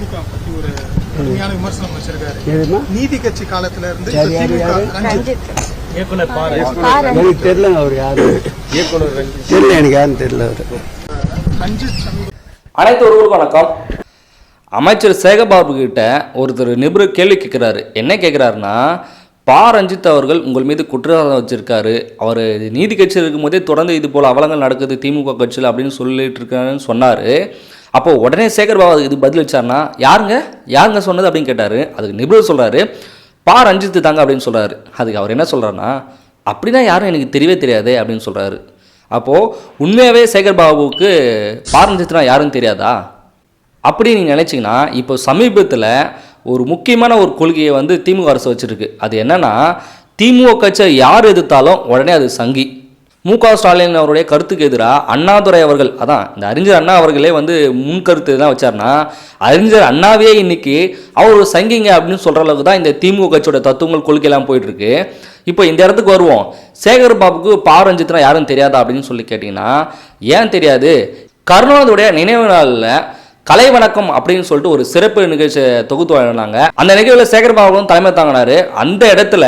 திமுக பத்தி ஒரு கடுமையான விமர்சனம் வச்சிருக்காரு. நீதி கட்சி காலத்துல இருந்து இயக்குனர் எனக்கு தெரியல, அவர் யாரு இயக்குனர் தெரியல, எனக்கு யாருன்னு தெரியல. அனைத்து ஒருவருக்கும் வணக்கம். அமைச்சர் சேகர்பாபு கிட்ட ஒருத்தர் நிபுணர் கேள்வி கேட்குறாரு. என்ன கேட்குறாருன்னா, பா ரஞ்சித் அவர்கள் உங்கள் மீது குற்றவாதம் வச்சிருக்காரு, அவர் நீதி கட்சியில் இருக்கும்போதே தொடர்ந்து இது போல் அவலங்கள் நடக்குது திமுக கட்சியில் அப்படின்னு சொல்லிட்டு இருக்காருன்னு சொன்னார். அப்போது உடனே சேகர்பாபு இது பதில் வச்சார்னா, யாருங்க சொன்னது அப்படின்னு கேட்டார். அதுக்கு நிபுணர் சொல்கிறாரு, பா ரஞ்சித் தாங்க அப்படின்னு சொல்கிறாரு. அதுக்கு அவர் என்ன சொல்கிறாருன்னா, அப்படின்னா யாரும் எனக்கு தெரியவே தெரியாது அப்படின்னு சொல்கிறாரு. அப்போது உண்மையாகவே சேகர்பாபுவுக்கு பா ரஞ்சித்னா யாருன்னு தெரியாதா? அப்படி நீங்கள் நினச்சிங்கன்னா, இப்போ சமீபத்தில் ஒரு முக்கியமான ஒரு கொள்கையை வந்து திமுக அரசு வச்சுருக்கு. அது என்னென்னா, திமுக கட்சியை யார் எதிர்த்தாலும் உடனே அது சங்கி. மு.க. ஸ்டாலின் அவருடைய கருத்துக்கு எதிராக அண்ணாதுரை அவர்கள், அதான் இந்த அறிஞர் அண்ணா அவர்களே வந்து முன்கருத்து தான் வச்சார்னா, அறிஞர் அண்ணாவே இன்னைக்கு அவர் ஒரு சங்கிங்க அப்படின்னு சொல்கிற அளவுக்கு தான் இந்த திமுக கட்சியோட தத்துவங்கள் கொள்கையெல்லாம் போயிட்டுருக்கு. இப்போ இந்த இடத்துக்கு வருவோம். சேகர்பாபுக்கு பா ரஞ்சித்னா யாரும் தெரியாதா அப்படின்னு சொல்லி கேட்டிங்கன்னா, ஏன் தெரியாது? கருணாநிதியுடைய நினைவு நாளில் கலை வணக்கம் அப்படின்னு சொல்லிட்டு ஒரு சிறப்பு நிகழ்ச்சி தொகுத்து வழங்கினாங்க. அந்த நிகழ்வில் சேகர்பாபுவும் தலைமை தாங்கினார். அந்த இடத்துல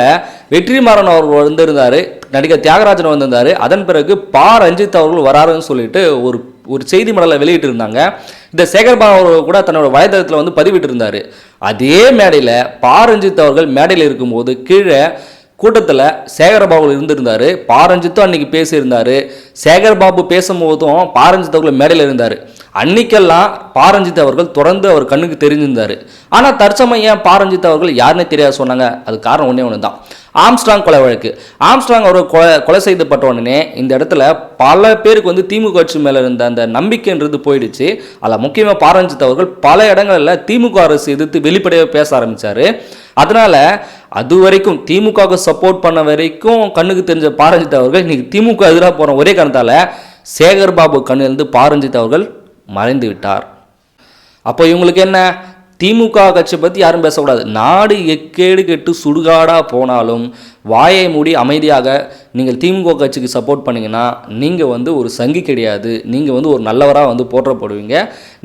வெற்றிமாறன் அவர்கள் வந்திருந்தார், நடிகர் தியாகராஜன் வந்திருந்தார். அதன் பிறகு பா ரஞ்சித் அவர்கள் வராருன்னு சொல்லிட்டு ஒரு செய்தி மடலை வெளியிட்டு இருந்தாங்க. இந்த சேகர்பாபு அவர்கள் கூட தன்னோட வலைதளத்தில் வந்து பதிவிட்டு இருந்தார். அதே மேடையில் பா ரஞ்சித் அவர்கள் மேடையில் இருக்கும்போது கீழே கூட்டத்தில் சேகர்பாபு இருந்திருந்தார். பா ரஞ்சித்தும் அன்னைக்கு பேசியிருந்தார். சேகர்பாபு பேசும்போதும் பா ரஞ்சித் அவர்கள் மேடையில் இருந்தார். அன்னைக்கெல்லாம் பா ரஞ்சித் அவர்கள் தொடர்ந்து அவர் கண்ணுக்கு தெரிஞ்சிருந்தார். ஆனால் தற்சமயம் பா ரஞ்சித் அவர்கள் யாருன்னே தெரியாது சொன்னாங்க. அது காரணம் ஒன்று தான், ஆம்ஸ்ட்ராங் கொலை வழக்கு. ஆம்ஸ்ட்ராங் அவர்கள் கொலை செய்யப்பட்ட உடனே இந்த இடத்துல பல பேருக்கு வந்து திமுக கட்சி மேலே இருந்த அந்த நம்பிக்கைன்றது போயிடுச்சு. அதில் முக்கியமாக பா ரஞ்சித் அவர்கள் பல இடங்களில் திமுக அரசு எதிர்த்து வெளிப்படையாக பேச ஆரம்பித்தார். அதனால் அது வரைக்கும் திமுகவுக்கு சப்போர்ட் பண்ண வரைக்கும் கண்ணுக்கு தெரிஞ்ச பா ரஞ்சித் அவர்கள் இன்னைக்கு திமுக எதிராக போகிற ஒரே காரணத்தால் சேகர்பாபு கண்ணிலிருந்து பா ரஞ்சித் அவர்கள் மறைந்து விட்டார். அப்போ இவங்களுக்கு என்ன, திமுக கட்சியை பற்றி யாரும் பேசக்கூடாது. நாடு எக்கேடு கெட்டு சுடுகாடாக போனாலும் வாயை மூடி அமைதியாக நீங்கள் திமுக கட்சிக்கு சப்போர்ட் பண்ணிங்கன்னா நீங்கள் வந்து ஒரு சங்கி கிடையாது, நீங்கள் வந்து ஒரு நல்லவராக வந்து போற்றப்படுவீங்க.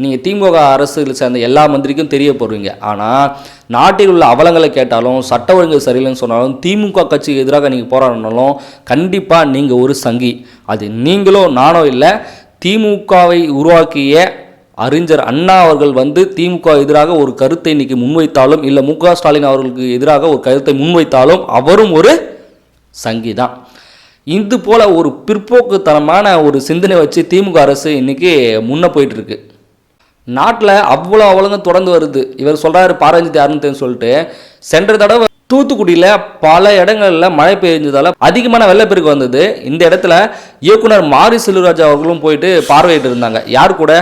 நீங்கள் திமுக அரசில் சேர்ந்த எல்லா மந்திரிக்கும் தெரியப்படுவீங்க. ஆனால் நாட்டில் உள்ள அவலங்களை கேட்டாலும், சட்ட ஒழுங்கு சரியில்லைன்னு சொன்னாலும், திமுக கட்சிக்கு எதிராக நீங்கள் போராடினாலும் கண்டிப்பாக நீங்கள் ஒரு சங்கி. அது நீங்களோ நானோ இல்லை, திமுகவை உருவாக்கிய அறிஞர் அண்ணா அவர்கள் வந்து திமுக எதிராக ஒரு கருத்தை இன்னைக்கு முன்வைத்தாலும், இல்லை மு.க. ஸ்டாலின் அவர்களுக்கு எதிராக ஒரு கருத்தை முன்வைத்தாலும் அவரும் ஒரு சங்கி தான். இது போல ஒரு பிற்போக்குத்தனமான ஒரு சிந்தனை வச்சு திமுக அரசு இன்னைக்கு முன்ன போயிட்டு இருக்கு. நாட்டில் அவ்வளோ அவலங்க தொடர்ந்து வருது. இவர் சொல்றாரு பா ரஞ்சித் யாருன்னு சொல்லிட்டு, சென்ற தடவை தூத்துக்குடியில் பல இடங்களில் மழை பெய்ஞ்சதால் அதிகமான வெள்ளப்பெருக்கு வந்தது. இந்த இடத்துல இயக்குனர் மாரி செல்வராஜ் அவர்களும் போயிட்டு பார்வையிட்டு இருந்தாங்க. யார் கூட?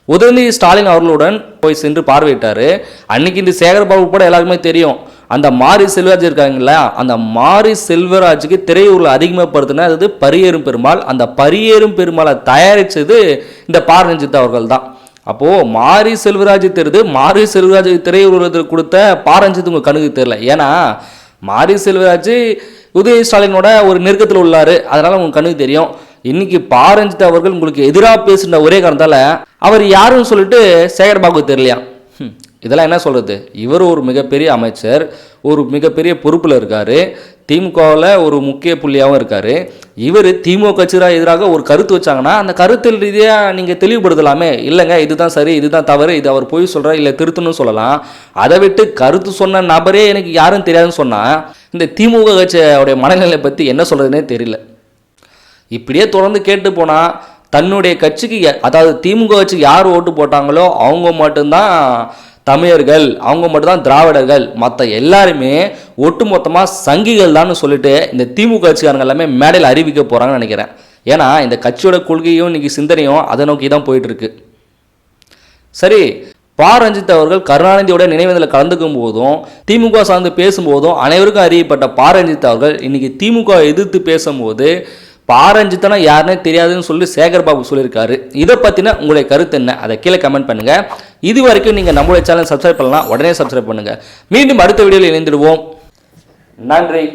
உதயநிதி ஸ்டாலின் அவர்களுடன் போய் சென்று பார்வையிட்டார். அன்னைக்கு இந்த சேகர்பாபு கூட எல்லாருக்குமே தெரியும், அந்த மாரி செல்வராஜ் இருக்காங்களா, அந்த மாரி செல்வராஜுக்கு திரையூரில் அதிகமாகப்படுத்தின அது பரியேறும் பெருமாள். அந்த பரியேறும் பெருமாளை தயாரித்தது இந்த பா ரஞ்சித் அவர்கள் தான். அப்போது மாரி செல்வராஜ் தெரியுது, மாரி செல்வராஜ் திரையுருவத்தில் கொடுத்த பா ரஞ்சித் உங்கள் கண்ணுக்கு தெரியல. ஏன்னா மாரி செல்வராஜ் உதயநிதி ஸ்டாலினோட ஒரு நெருக்கத்தில் உள்ளார், அதனால் உங்களுக்கு கண்ணுக்கு தெரியும். இன்னைக்கு பா ரஞ்சித் அவர்கள் உங்களுக்கு எதிராக பேசுகிற ஒரே காரணத்தால் அவர் யாருன்னு சொல்லிட்டு சேகர்பாபுக்கு தெரியலையா? இதெல்லாம் என்ன சொல்கிறது? இவர் ஒரு மிகப்பெரிய அமைச்சர், ஒரு மிகப்பெரிய பொறுப்பில் இருக்கார், திமுகவில் ஒரு முக்கிய புள்ளியாகவும் இருக்கார். இவர் திமுக கட்சியாக எதிராக ஒரு கருத்து வச்சாங்கன்னா அந்த கருத்தில் ரீதியாக நீங்கள் தெளிவுபடுத்தலாமே. இல்லைங்க இதுதான் சரி, இதுதான் தவறு, இது அவர் போய் சொல்கிறார், இல்லை திருத்தணும்னு சொல்லலாம். அதை விட்டு கருத்து சொன்ன நபரே எனக்கு யாரும் தெரியாதுன்னு சொன்னால் இந்த திமுக கட்சியோடைய மனநிலை பற்றி என்ன சொல்கிறதுனே தெரியல. இப்படியே தொடர்ந்து கேட்டு போனால் தன்னுடைய கட்சிக்கு, அதாவது திமுக கட்சிக்கு யார் ஓட்டு போட்டாங்களோ அவங்க மட்டும்தான் தமிழர்கள், அவங்க மட்டும்தான் திராவிடர்கள், மற்ற எல்லாருமே ஒட்டு மொத்தமாக சங்கிகள் தான் சொல்லிட்டு இந்த திமுக கட்சிக்காரங்க எல்லாமே மேடையில் அறிவிக்க போகிறாங்கன்னு நினைக்கிறேன். ஏன்னா இந்த கட்சியோட கொள்கையும் இன்னைக்கு சிந்தனையும் அதை நோக்கி தான் போயிட்டுருக்கு. சரி, பா ரஞ்சித் அவர்கள் கருணாநிதியோட நினைவேந்தலில் கலந்துக்கும் போதும் திமுக சார்ந்து பேசும்போதும் அனைவருக்கும் அறியப்பட்ட பா ரஞ்சித் அவர்கள் இன்னைக்கு திமுக எதிர்த்து பேசும்போது பா ரஞ்சித்னா யாருன்னே தெரியாதுன்னு சொல்லி சேகர்பாபு சொல்லியிருக்காரு. இதை பற்றின உங்களுடைய கருத்து என்ன? அதை கீழே கமெண்ட் பண்ணுங்கள். இது வரைக்கும் நீங்கள் நம்மளுடைய சேனல் சப்ஸ்கிரைப் பண்ணலாம், உடனே சப்ஸ்கிரைப் பண்ணுங்கள். மீண்டும் அடுத்த வீடியோவில் இணைந்துடுவோம். நன்றி.